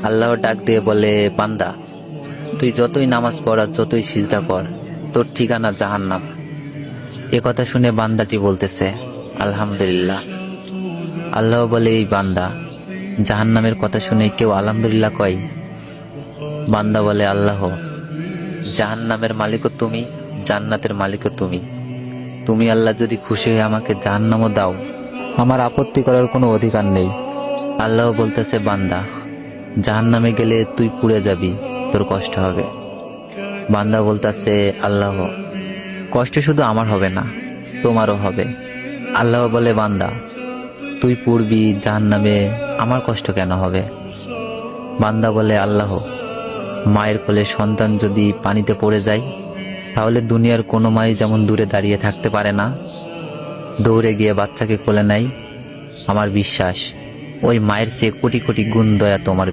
আল্লাহ ডাক দিয়ে বলে, বান্দা তুই যতই নামাজ পড় আর যতই সিজদা কর, তোর ঠিকানা জাহান্নাম। এ কথা শুনে বান্দাটি বলতেছে, আলহামদুলিল্লাহ। আল্লাহ বলে, এই বান্দা, জাহান্নামের কথা শুনে কেউ আলহামদুলিল্লাহ কয়? বান্দা বলে, আল্লাহ, জাহান্নামের মালিকও তুমি, জান্নাতের মালিকও তুমি। তুমি আল্লাহ যদি খুশি হয়ে আমাকে জাহান্নামও দাও, আমার আপত্তি করার কোনো অধিকার নেই। আল্লাহ বলতেছে, বান্দা, জাহান্নামে গেলে তুই পুড়ে যাবি, তোর কষ্ট হবে। বান্দা বলতেছে, আল্লাহ, কষ্ট শুধু আমার হবে না, তোমারও হবে। আল্লাহ বলে, বান্দা, তুই পুড়বি জাহান্নামে, আমার কষ্ট কেন হবে? বান্দা বলে, আল্লাহ, মায়ের কোলে সন্তান যদি পানিতে পড়ে যায়, তাহলে দুনিয়ার কোনো মাই যেমন দূরে দাঁড়িয়ে থাকতে পারে না, দৌড়ে গিয়ে বাচ্চাকে কোলে নেয়, আমার বিশ্বাস ওই মায়ের চেয়ে কোটি কোটি গুণ দয়া তোমার